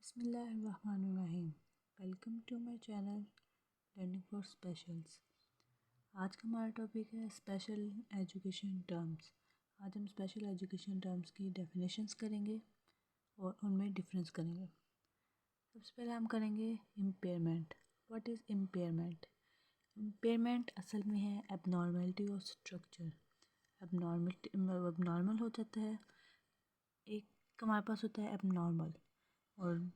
बिस्मिल्लाहिर्रहमानिर्रहीम। Welcome to my channel learning for specials. आज का हमारा टॉपिक है स्पेशल एजुकेशन टर्म्स। आज हम स्पेशल एजुकेशन टर्म्स की डेफिनेशंस करेंगे और उनमें डिफरेंस करेंगे। सबसे पहले हम करेंगे impairment. What is impairment? Impairment असल में है एबनॉर्मलिटी ऑफ स्ट्रक्चर। एबनॉर्मल हो जाता है, एक हमारे पास होता है एबनॉर्मल, और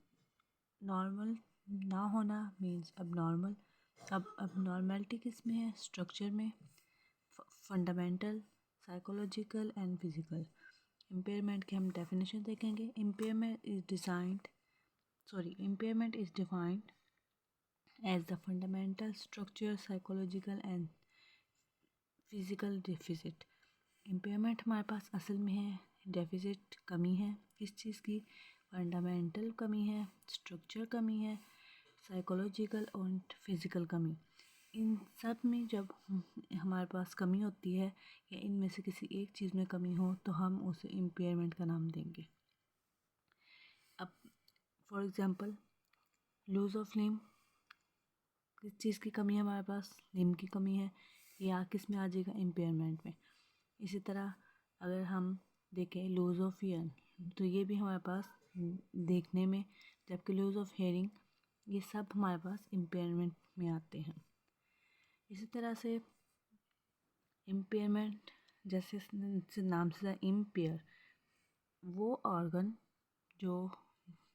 नॉर्मल ना होना मीन्स अबनॉर्मल। अब अबनॉर्मेलिटी किस में है? स्ट्रक्चर में, fundamental, psychological and physical. Impairment की हम डेफिनेशन देखेंगे। Impairment is defined as the fundamental structure, psychological and physical deficit. Impairment हमारे पास असल में है डेफिसिट, कमी है। किस चीज़ की? फंडामेंटल कमी है, स्ट्रक्चर कमी है, साइकोलॉजिकल और फिज़िकल कमी। इन सब में जब हमारे पास कमी होती है या इनमें से किसी एक चीज़ में कमी हो तो हम उसे इम्पेयरमेंट का नाम देंगे। अब for example lose of limb, किस चीज़ की कमी है हमारे पास? लिम्ब की कमी है, या किस में आ जाएगा? इम्पेयरमेंट में। इसी तरह अगर हम देखें लूज़ ऑफ ईयर, तो ये भी हमारे पास देखने में, जबकि लूज़ ऑफ हेयरिंग, ये सब हमारे पास इम्पेयरमेंट में आते हैं। इसी तरह से इम्पेयरमेंट, जैसे नाम से इम्पेयर, वो ऑर्गन जो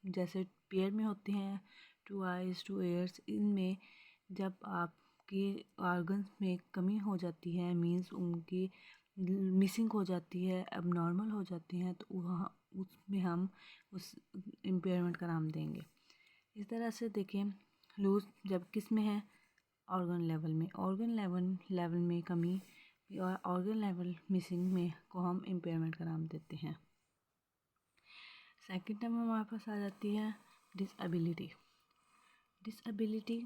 जैसे पेयर में होते हैं, 2 आइज़ 2 ईयर्स, इनमें जब आपकी ऑर्गन्स में कमी हो जाती है, मींस उनकी मिसिंग हो जाती है, अबनॉर्मल हो जाती हैं, तो वहाँ उसमें हम उस इम्पेयरमेंट का नाम देंगे। इस तरह से देखें लूज जब किस में है? ऑर्गन लेवल में। ऑर्गन लेवल में कमी और ऑर्गन लेवल मिसिंग में को हम इम्पेयरमेंट का नाम देते हैं। सेकंड टर्म हमारे पास आ जाती है डिसएबिलिटी। Disability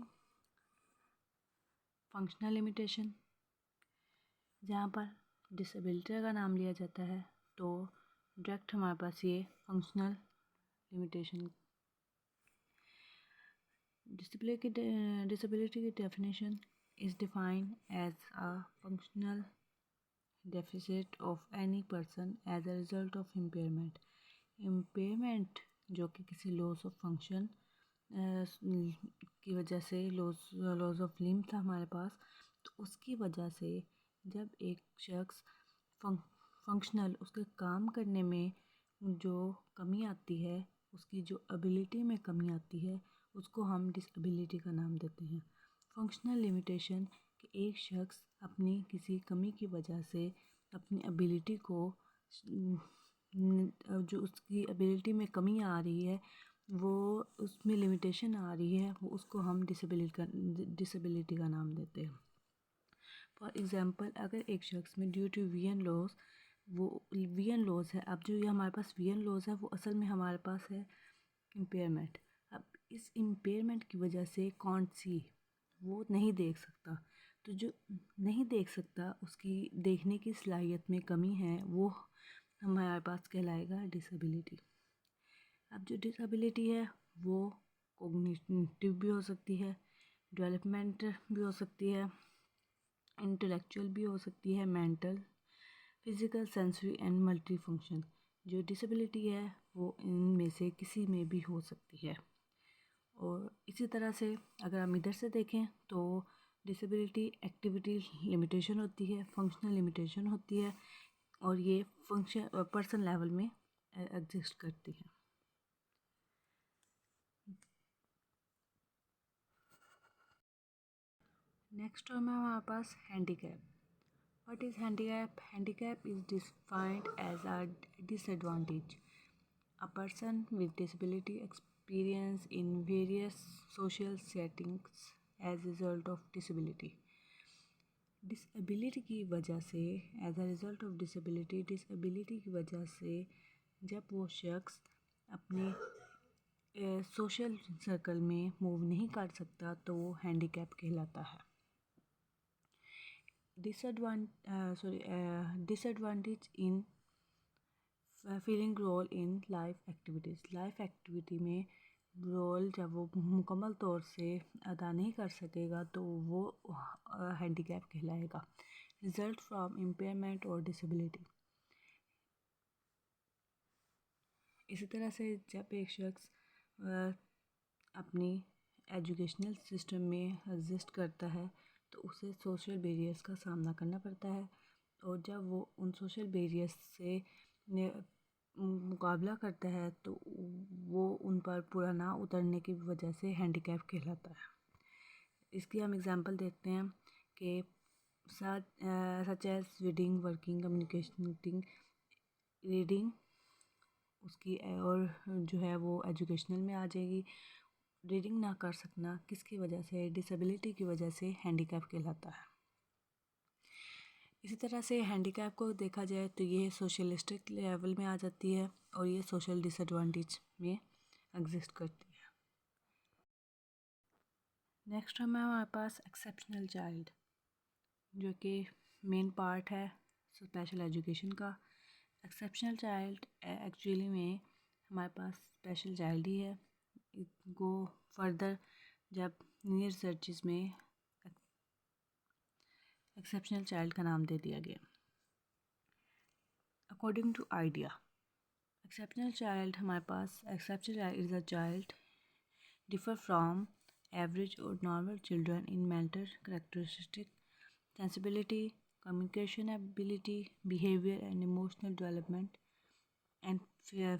functional limitation. जहाँ पर डिसेबिलिटी का नाम लिया जाता है तो डायरेक्ट हमारे पास ये फंक्शनल लिमिटेशन। डिसेबिलिटी की definition is defined as a functional deficit of any person as a result of impairment. Impairment जो कि किसी लॉस ऑफ फंक्शन की वजह से, लॉस ऑफ लिम्ब था हमारे पास, तो उसकी वजह से जब एक शख्स फंक्शनल, उसके काम करने में जो कमी आती है, उसकी जो एबिलिटी में कमी आती है, उसको हम डिसेबिलिटी का नाम देते हैं। फंक्शनल लिमिटेशन कि एक शख्स अपनी किसी कमी की वजह से अपनी एबिलिटी को, जो उसकी एबिलिटी में कमी आ रही है, वो उसमें लिमिटेशन आ रही है, वो उसको हम डिसेबिलिटी का नाम देते हैं। फॉर एग्ज़ाम्पल अगर एक शख्स में ड्यू टू वीएन लॉस, वो वीएन लॉस है, अब जो ये हमारे पास वीएन लॉस है वो असल में हमारे पास है इम्पेयरमेंट। अब इस इम्पेयरमेंट की वजह से कौन सी वो नहीं देख सकता, तो जो नहीं देख सकता उसकी देखने की सलाहियत में कमी है, वो हमारे पास कहलाएगा डिसेबिलिटी। अब जो डिसेबिलिटी है वो कोग्निटिव भी हो सकती है, डेवलपमेंट भी हो सकती है, इंटेलेक्चुअल भी हो सकती है, mental, physical, sensory and multi function. जो डिसेबिलिटी है वो इनमें से किसी में भी हो सकती है। और इसी तरह से अगर हम इधर से देखें तो डिसेबिलिटी एक्टिविटी लिमिटेशन होती है, फंक्शनल लिमिटेशन होती है, और ये फंक्शन पर्सन लेवल में एग्जिस्ट करती है। नेक्स्ट टर्म है हमारे पास handicap. What is handicap? Handicap is defined as a disadvantage a person with disability experience in various social settings as a result of disability. Disability की वजह से, as a result of disability की वजह से जब वो शख्स अपने सोशल सर्कल में मूव नहीं कर सकता तो वो हैंडीकैप कहलाता है। Disadvantage in feeling role in life activities. Life activity में रोल जब वो मुकम्मल तौर से अदा नहीं कर सकेगा तो वो हैंडीकैप कहलाएगा। रिज़ल्ट फ्रॉम इम्पेयरमेंट और डिसेबिलिटी। इसी तरह से जब एक शख्स अपनी एजुकेशनल सिस्टम में एग्जिस्ट करता है तो उसे सोशल बैरियर्स का सामना करना पड़ता है, और जब वो उन सोशल बैरियर्स से मुकाबला करता है तो वो उन पर पूरा ना उतरने की वजह से हैंडीकैप कहलाता है। इसकी हम एग्जांपल देखते हैं कि such as reading, working, communicating, reading उसकी और जो है वो एजुकेशनल में आ जाएगी। रीडिंग ना कर सकना किसकी वजह से, डिसेबिलिटी की वजह से हैंडीकैप कहलाता है। इसी तरह से हैंडीकैप को देखा जाए तो ये सोशलिस्टिक लेवल में आ जाती है और ये सोशल डिसएडवांटेज में एग्जिस्ट करती है। नेक्स्ट हमारे पास एक्सेप्शनल चाइल्ड, जो कि मेन पार्ट है स्पेशल एजुकेशन का। एक्सेप्शनल चाइल्ड एक्चुअली में हमारे पास स्पेशल चाइल्ड ही है। इसको फर्दर जब न्यू रिसर्चेस में एक्सेप्शनल चाइल्ड का नाम दे दिया गया। According to IDEA, exceptional child हमारे पास exceptional child is a child differ from average और normal children in mental characteristic, sensibility, communication ability, behavior and emotional development and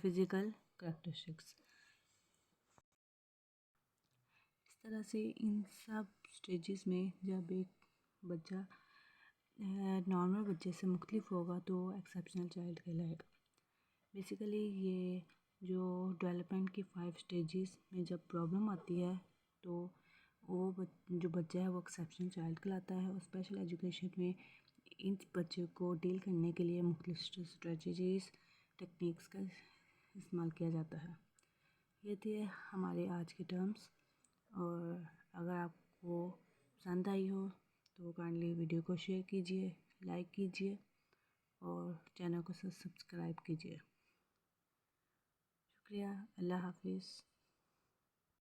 physical characteristics। इस तरह से इन सब स्टेजेस में जब एक बच्चा नॉर्मल बच्चे से मुख्तलिफ होगा तो एक्सेप्शनल चाइल्ड कहलाएगा। बेसिकली ये जो डेवलपमेंट की 5 स्टेजेस में जब प्रॉब्लम आती है तो वो जो बच्चा है वो एक्सेप्शनल चाइल्ड कहलाता है। और स्पेशल एजुकेशन में इन बच्चों को डील करने के लिए मुख्तलिफ स्ट्रेटजीज, टेक्निक्स का इस्तेमाल किया जाता है। ये थे हमारे आज के टर्म्स, और अगर आपको पसंद आई हो तो काइंडली वीडियो को शेयर कीजिए, लाइक कीजिए और चैनल को सब्सक्राइब कीजिए। शुक्रिया। अल्लाह हाफिज़।